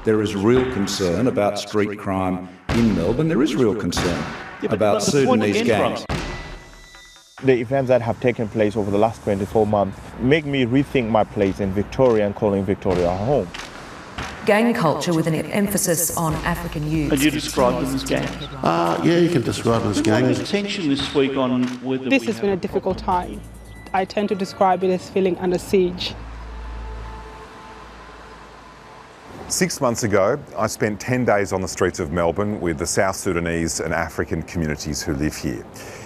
There is real concern about street crime in Melbourne. There is real concern about Sudanese gangs. The events that have taken place over the last 24 months make me rethink my place in Victoria and calling Victoria home. Gang culture with an emphasis on African youth. Could you describe them as gangs? Yeah, you can describe them as gangs. There's tension this week on whether this has been a difficult time. I tend to describe it as feeling under siege. 6 months ago, I spent 10 days on the streets of Melbourne with the South Sudanese and African communities who live here,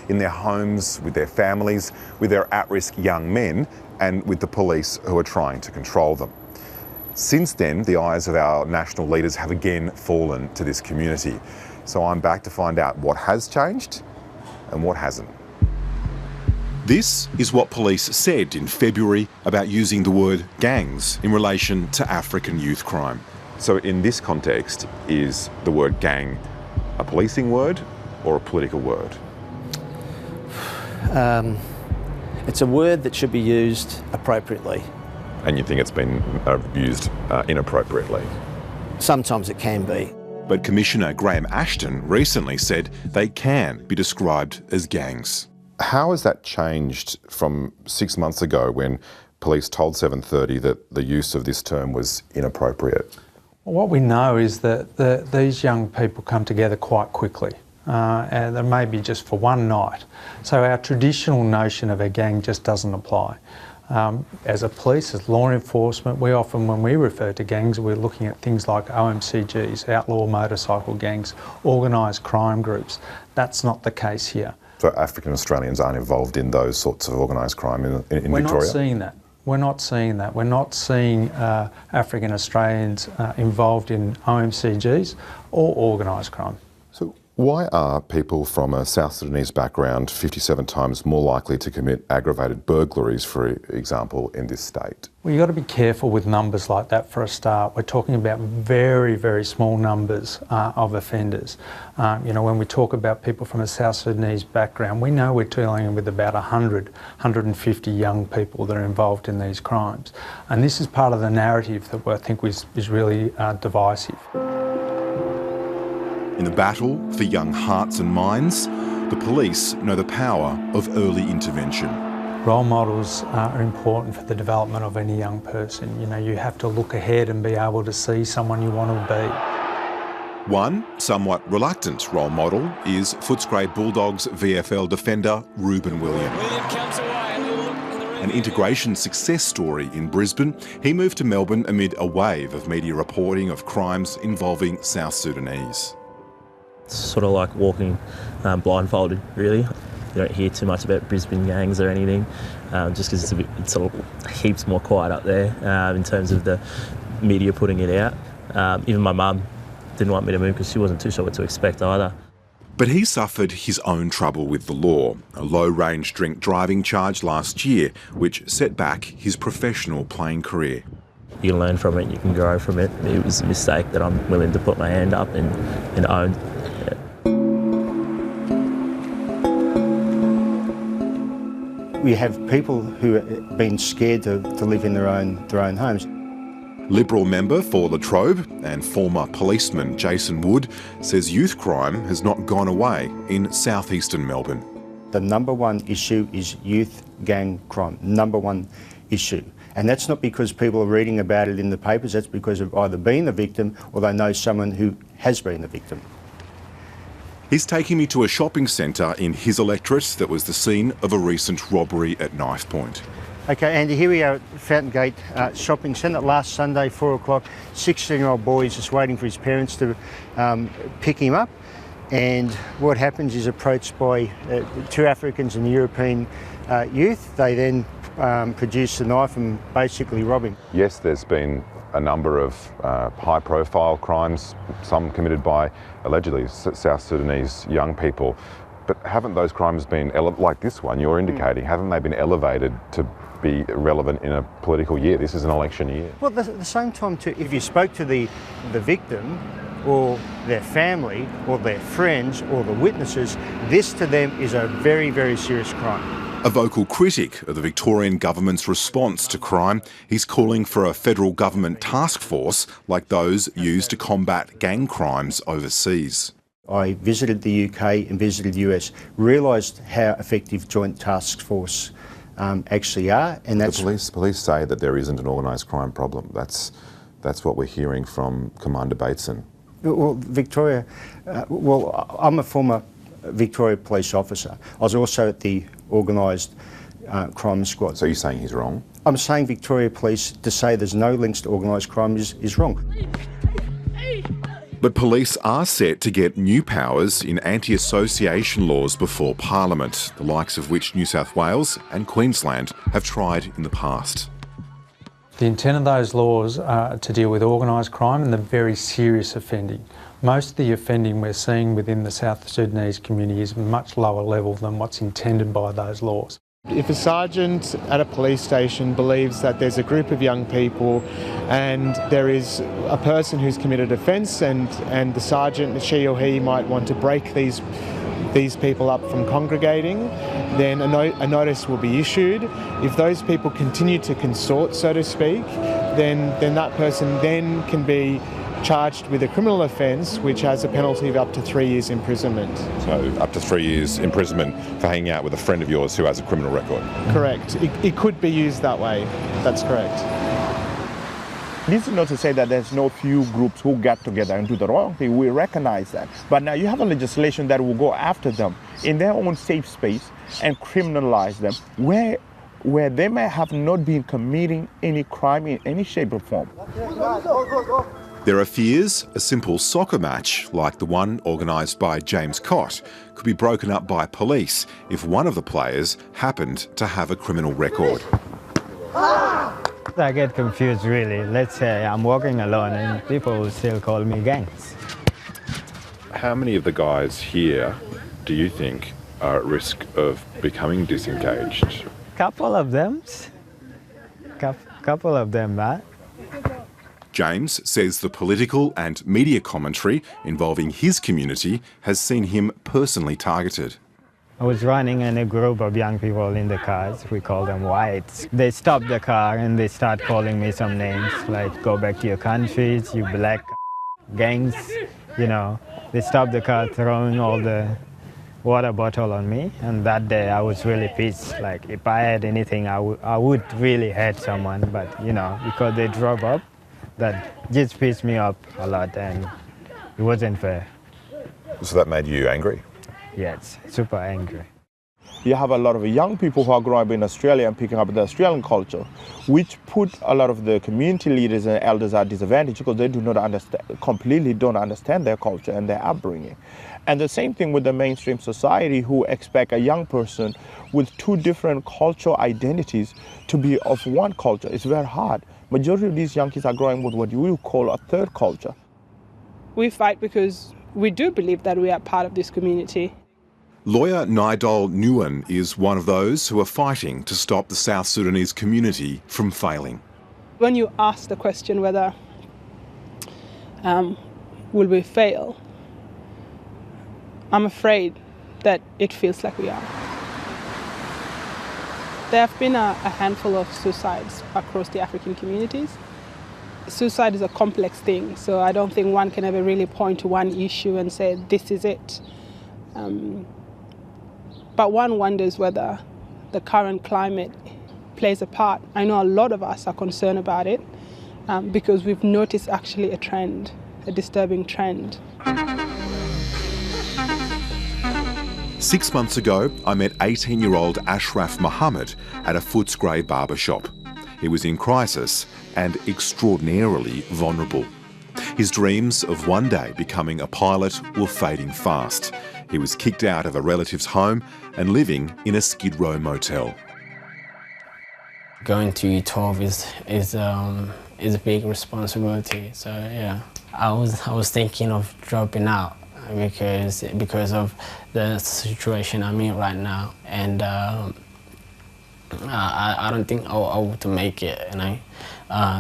in their homes, with their families, with their at-risk young men, and with the police who are trying to control them. Since then, the eyes of our national leaders have again fallen to this community. So I'm back to find out what has changed and what hasn't. This is what police said in February about using the word gangs in relation to African youth crime. So in this context, is the word gang a policing word or a political word? It's a word that should be used appropriately. And you think it's been used inappropriately? Sometimes it can be. But Commissioner Graham Ashton recently said they can be described as gangs. How has that changed from 6 months ago when police told 730 that the use of this term was inappropriate? Well, what we know is that these young people come together quite quickly. And they may be just for one night. So our traditional notion of a gang just doesn't apply. As a police, as law enforcement, we often, when we refer to gangs, we're looking at things like OMCGs, outlaw motorcycle gangs, organised crime groups. That's not the case here. So African Australians aren't involved in those sorts of organised crime in Victoria? We're not seeing that. We're not seeing that. We're not seeing African Australians involved in OMCGs or organised crime. So why are people from a South Sudanese background 57 times more likely to commit aggravated burglaries, for example, in this state? Well, you've got to be careful with numbers like that for a start. We're talking about very, very small numbers of offenders. When we talk about people from a South Sudanese background, we know we're dealing with about 150 young people that are involved in these crimes. And this is part of the narrative that I think is really divisive. In the battle for young hearts and minds, the police know the power of early intervention. Role models are important for the development of any young person. You have to look ahead and be able to see someone you want to be. One somewhat reluctant role model is Footscray Bulldogs VFL defender Ruben William. An integration success story in Brisbane, he moved to Melbourne amid a wave of media reporting of crimes involving South Sudanese. It's sort of like walking blindfolded, really. You don't hear too much about Brisbane gangs or anything, just because it's sort of heaps more quiet up there in terms of the media putting it out. Even my mum didn't want me to move because she wasn't too sure what to expect either. But he suffered his own trouble with the law, a low-range drink driving charge last year, which set back his professional playing career. You can learn from it, you can grow from it. It was a mistake that I'm willing to put my hand up and own. We have people who have been scared to live in their own homes. Liberal member for Latrobe and former policeman Jason Wood says youth crime has not gone away in southeastern Melbourne. The number one issue is youth gang crime, number one issue. And that's not because people are reading about it in the papers, that's because of either being the victim or they know someone who has been the victim. He's taking me to a shopping centre in his electorate that was the scene of a recent robbery at knife point. Okay, Andy, here we are at Fountain Gate Shopping Centre. Last Sunday, 4 o'clock, 16-year-old boy is just waiting for his parents to pick him up. And what happens is approached by two Africans and European youth. They then produce the knife and basically rob him. Yes, there's been a number of high-profile crimes, some committed by allegedly South Sudanese young people. But haven't those crimes been, like this one you're indicating, haven't they been elevated to be relevant in a political year? This is an election year. Well, at the same time, too, if you spoke to the victim or their family or their friends or the witnesses, this to them is a very, very serious crime. A vocal critic of the Victorian government's response to crime, he's calling for a federal government task force like those used to combat gang crimes overseas. I visited the UK and visited the US, realised how effective joint task force actually are, and that's... The police say that there isn't an organised crime problem. That's what we're hearing from Commander Bateson. Well, Victoria, I'm a former Victoria police officer. I was also at the organised crime squad. So you're saying he's wrong? I'm saying Victoria Police, to say there's no links to organised crime is wrong. But police are set to get new powers in anti-association laws before Parliament, the likes of which New South Wales and Queensland have tried in the past. The intent of those laws are to deal with organised crime and the very serious offending. Most of the offending we're seeing within the South Sudanese community is much lower level than what's intended by those laws. If a sergeant at a police station believes that there's a group of young people and there is a person who's committed offence and the sergeant, she or he, might want to break these people up from congregating, then a notice will be issued. If those people continue to consort, so to speak, then that person then can be charged with a criminal offence which has a penalty of up to 3 years imprisonment. So up to 3 years imprisonment for hanging out with a friend of yours who has a criminal record? Correct. It could be used that way. That's correct. This is not to say that there's no few groups who get together and do the wrong thing. We recognize that. But now you have a legislation that will go after them in their own safe space and criminalize them where they may have not been committing any crime in any shape or form. There are fears a simple soccer match, like the one organised by James Cott, could be broken up by police if one of the players happened to have a criminal record. I get confused, really. Let's say I'm walking alone and people will still call me gangs. How many of the guys here do you think are at risk of becoming disengaged? Couple of them, man. James says the political and media commentary involving his community has seen him personally targeted. I was running in a group of young people in the cars. We call them whites. They stopped the car and they start calling me some names like, go back to your countries, you black gangs, you know. They stopped the car, throwing all the water bottle on me. And that day I was really pissed. Like, if I had anything, I would really hurt someone. But, you know, because they drove up, that just pissed me off a lot and it wasn't fair. So that made you angry? Yes, super angry. You have a lot of young people who are growing up in Australia and picking up the Australian culture, which put a lot of the community leaders and elders at disadvantage because they do not understand, completely don't understand their culture and their upbringing. And the same thing with the mainstream society, who expect a young person with two different cultural identities to be of one culture. It's very hard. Majority of these young kids are growing with what you will call a third culture. We fight because we do believe that we are part of this community. Lawyer Nidal Nguyen is one of those who are fighting to stop the South Sudanese community from failing. When you ask the question whether will we fail, I'm afraid that it feels like we are. There have been a handful of suicides across the African communities. Suicide is a complex thing, so I don't think one can ever really point to one issue and say, this is it. But one wonders whether the current climate plays a part. I know a lot of us are concerned about it because we've noticed actually a trend, a disturbing trend. 6 months ago, I met 18-year-old Ashraf Mohammed at a Footscray barbershop. He was in crisis and extraordinarily vulnerable. His dreams of one day becoming a pilot were fading fast. He was kicked out of a relative's home and living in a Skid Row motel. Going to E12 is a big responsibility. So yeah, I was thinking of dropping out because of the situation I'm in right now, and I don't think I'll to make it,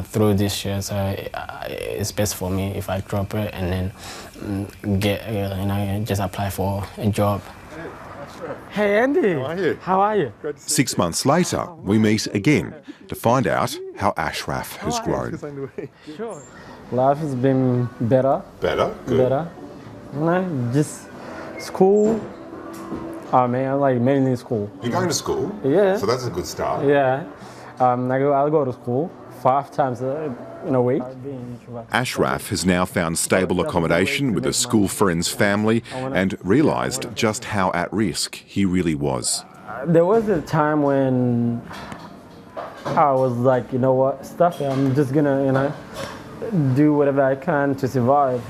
through this year. So it's best for me if I drop it and then get, just apply for a job. Hey Andy. How are you? How are you? 6 months later, we meet again to find out how Ashraf has grown. Sure. Life has been better. Better? Good. Better. No, just school. Oh man, I'm like mainly school. You're going to school? Yeah. So that's a good start. Yeah. I'll go to school 5 times in a week. Ashraf has now found stable accommodation with a school friend's family and realised just how at risk he really was. There was a time when I was like, you know what, stuff it. I'm just gonna, do whatever I can to survive.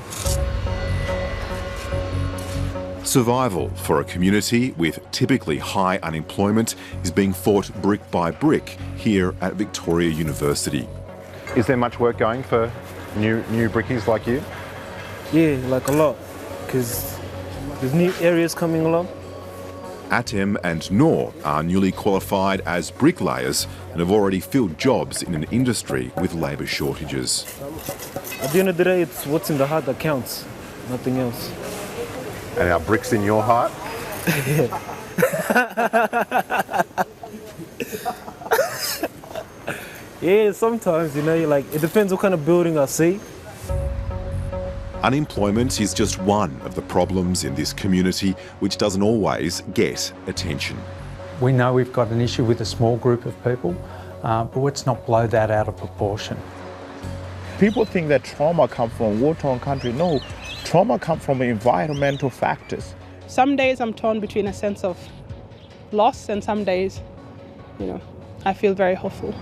Survival for a community with typically high unemployment is being fought brick by brick here at Victoria University. Is there much work going for new brickies like you? Yeah, like a lot, because there's new areas coming along. Atem and Noor are newly qualified as bricklayers and have already filled jobs in an industry with labour shortages. At the end of the day, it's what's in the heart that counts, nothing else. And our bricks in your heart? Yeah, sometimes, it depends what kind of building I see. Unemployment is just one of the problems in this community which doesn't always get attention. We know we've got an issue with a small group of people, but let's not blow that out of proportion. People think that trauma comes from war-torn country. No, trauma comes from environmental factors. Some days I'm torn between a sense of loss, and some days, I feel very hopeful.